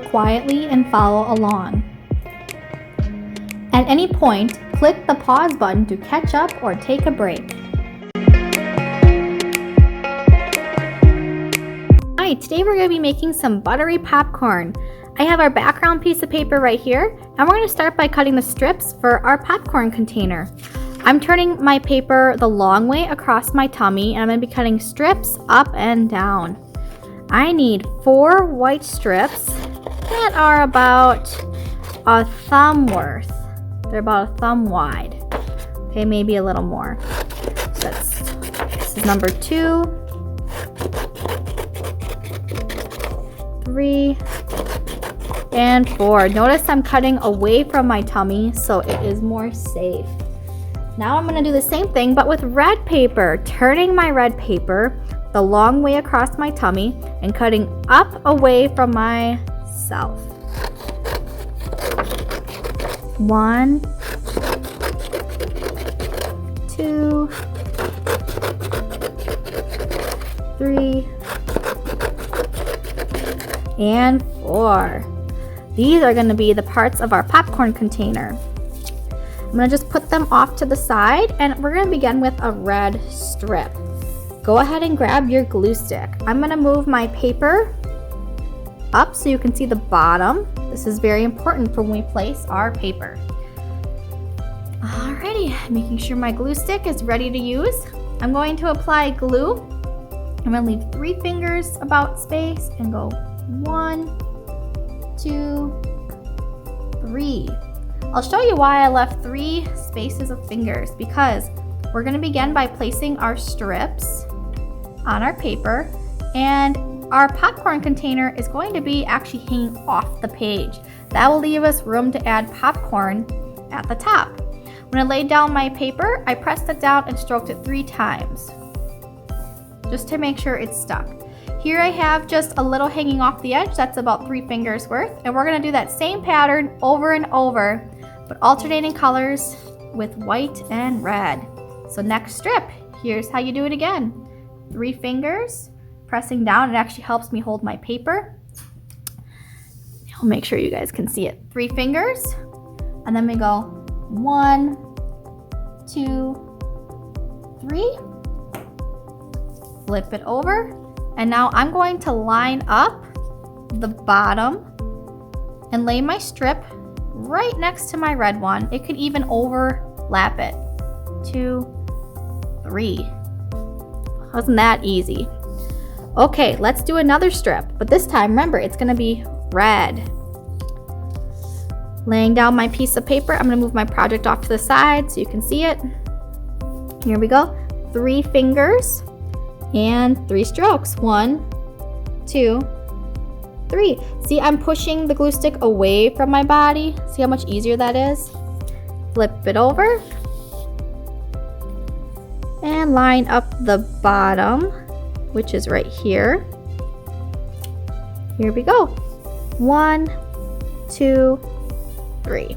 work quietly and follow along. At any point, click the pause button to catch up or take a break. Hi, today we're going to be making some buttery popcorn. I have our background piece of paper right here, and we're going to start by cutting the strips for our popcorn container. I'm turning my paper the long way across my tummy, and I'm going to be cutting strips up and down. I need 4 white strips that are about a thumb worth. They're about a thumb wide. Okay, maybe a little more. So this is number 2, 3, and 4. Notice I'm cutting away from my tummy so it is more safe. Now I'm going to do the same thing but with red paper, turning my red paper the long way across my tummy and cutting up away from myself. 1, 2, 3, and 4. These are going to be the parts of our popcorn container. I'm going to just put them off to the side, and we're going to begin with a red strip. Go ahead and grab your glue stick. I'm going to move my paper up so you can see the bottom. This is very important for when we place our paper. Alrighty, making sure my glue stick is ready to use. I'm going to apply glue. I'm going to leave 3 fingers about space and go 1, 2, 3. I'll show you why I left 3 spaces of fingers, because we're going to begin by placing our strips on our paper, and our popcorn container is going to be actually hanging off the page. That will leave us room to add popcorn at the top. When I laid down my paper, I pressed it down and stroked it 3 times just to make sure it's stuck. Here I have just a little hanging off the edge. That's about 3 fingers worth, and we're going to do that same pattern over and over, but alternating colors with white and red. So next strip, here's how you do it again. 3 fingers, pressing down. It actually helps me hold my paper. I'll make sure you guys can see it. 3 fingers, and then we go 1, 2, 3. Flip it over, and now I'm going to line up the bottom and lay my strip right next to my red one. It could even overlap it. 2, 3. Wasn't that easy? Okay, let's do another strip, but this time, remember, it's gonna be red. Laying down my piece of paper, I'm gonna move my project off to the side so you can see it. Here we go. 3 fingers and 3 strokes. 1, 2, 3. See, I'm pushing the glue stick away from my body. See how much easier that is? Flip it over and line up the bottom, which is right here. Here we go. 1, 2, 3.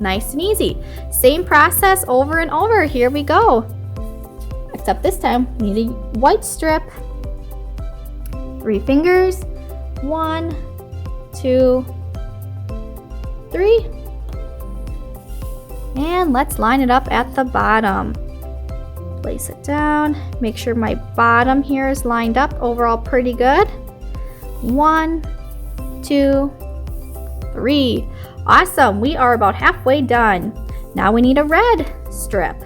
Nice and easy. Same process over and over. Here we go. Except this time we need a white strip. 3 fingers. 1, 2, 3. And let's line it up at the bottom. Place it down. Make sure my bottom here is lined up overall pretty good. 1, 2, 3. Awesome. We are about halfway done. Now we need a red strip.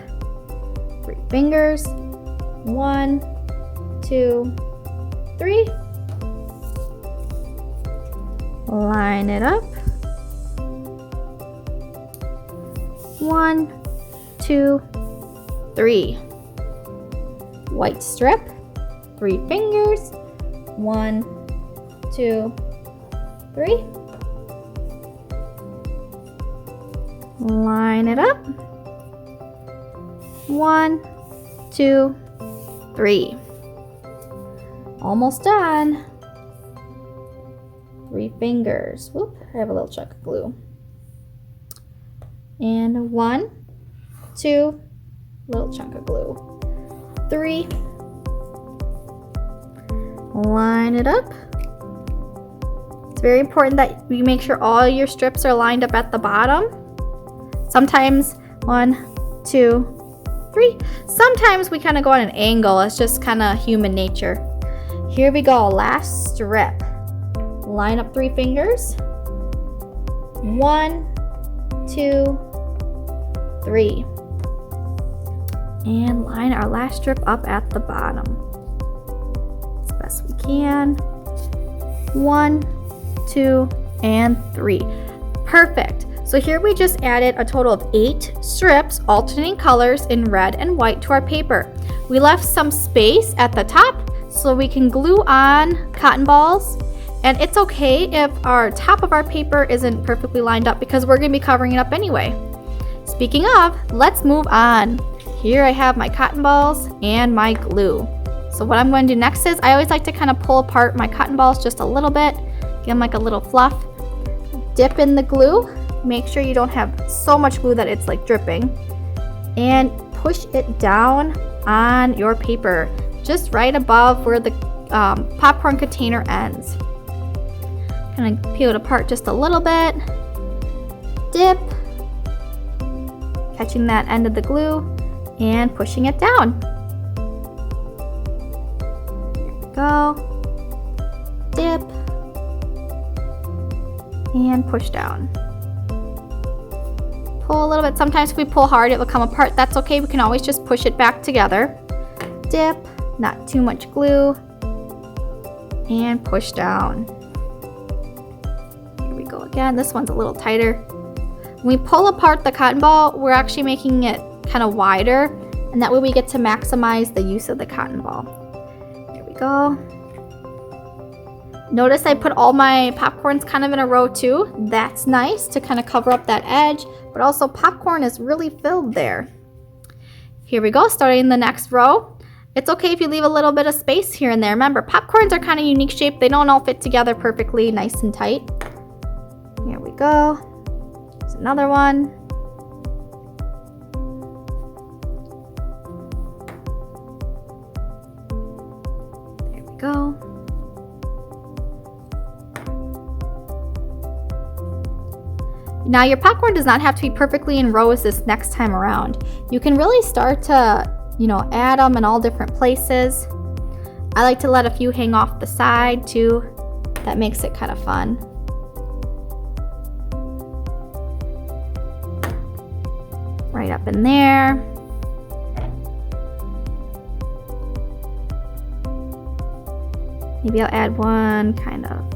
3 fingers. 1, 2, 3. Line it up. 1, 2, 3. White strip. 3 fingers. 1, 2, 3. Line it up. 1, 2, 3. Almost done. 3 fingers. Whoop, I have a little chunk of glue. And 1, 2, little chunk of glue. 3. Line it up. It's very important that you make sure all your strips are lined up at the bottom. Sometimes 1, 2, 3. Sometimes we kind of go on an angle. It's just kind of human nature. Here we go, last strip. Line up 3 fingers. 1, 2, 3. And line our last strip up at the bottom as best we can. 1, 2, and 3. Perfect. So here we just added a total of 8 strips, alternating colors in red and white to our paper. We left some space at the top so we can glue on cotton balls. And it's okay if our top of our paper isn't perfectly lined up because we're going to be covering it up anyway. Speaking of, let's move on. Here I have my cotton balls and my glue. So what I'm going to do next is I always like to kind of pull apart my cotton balls just a little bit, give them like a little fluff, dip in the glue, make sure you don't have so much glue that it's like dripping, and push it down on your paper, just right above where the popcorn container ends. Kind of peel it apart just a little bit, dip, catching that end of the glue, and pushing it down. There we go. Dip. And push down. Pull a little bit. Sometimes if we pull hard, it will come apart. That's okay. We can always just push it back together. Dip. Not too much glue. And push down. Here we go again. This one's a little tighter. When we pull apart the cotton ball, we're actually making it kind of wider, and that way we get to maximize the use of the cotton ball. There we go. Notice I put all my popcorns kind of in a row too. That's nice to kind of cover up that edge, but also popcorn is really filled there. Here we go, starting the next row. It's okay if you leave a little bit of space here and there. Remember, popcorns are kind of unique shape. They don't all fit together perfectly, nice and tight. Here we go. There's another one. Go. Now your popcorn does not have to be perfectly in rows this next time around. You can really start to, add them in all different places. I like to let a few hang off the side too. That makes it kind of fun. Right up in there. Maybe I'll add one kind of,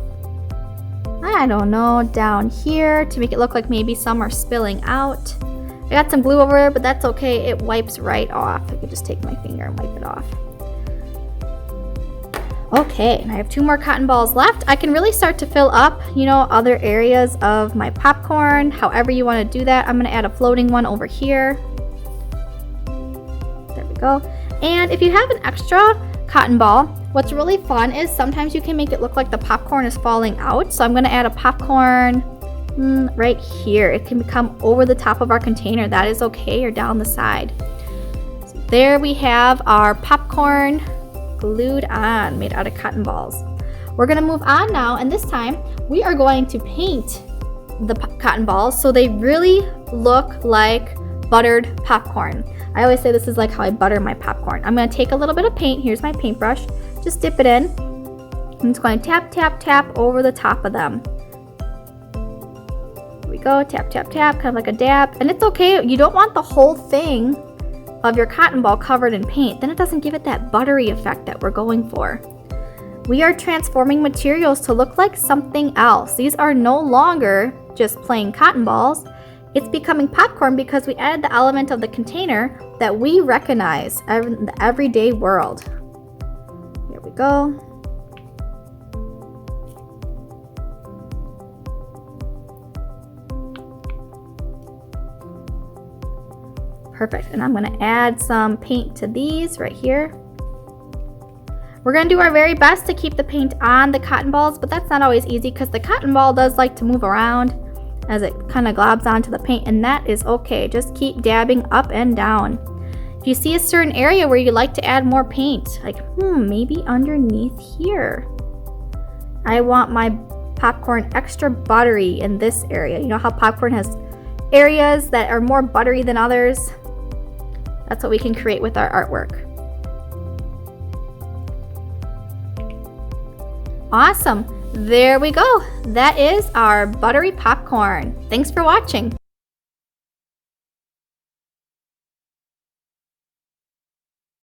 I don't know, down here to make it look like maybe some are spilling out. I got some glue over there, but that's okay. It wipes right off. I could just take my finger and wipe it off. Okay, and I have 2 more cotton balls left. I can really start to fill up, other areas of my popcorn, however you want to do that. I'm going to add a floating one over here. There we go. And if you have an extra cotton ball, what's really fun is sometimes you can make it look like the popcorn is falling out. So I'm going to add a popcorn right here. It can come over the top of our container. That is okay, or down the side. So there we have our popcorn glued on, made out of cotton balls. We're going to move on now, and this time we are going to paint the cotton balls so they really look like buttered popcorn. I always say this is like how I butter my popcorn. I'm going to take a little bit of paint. Here's my paintbrush. Just dip it in. I'm just going to tap, tap, tap over the top of them. Here we go. Tap, tap, tap, kind of like a dab. And it's okay. You don't want the whole thing of your cotton ball covered in paint. Then it doesn't give it that buttery effect that we're going for. We are transforming materials to look like something else. These are no longer just plain cotton balls. It's becoming popcorn because we added the element of the container that we recognize in the everyday world. Here we go. Perfect, and I'm gonna add some paint to these right here. We're gonna do our very best to keep the paint on the cotton balls, but that's not always easy because the cotton ball does like to move around as it kind of globs onto the paint, and that is okay. Just keep dabbing up and down. If you see a certain area where you'd like to add more paint, like maybe underneath here. I want my popcorn extra buttery in this area. You know how popcorn has areas that are more buttery than others? That's what we can create with our artwork. Awesome. There we go. That is our buttery popcorn. Thanks for watching.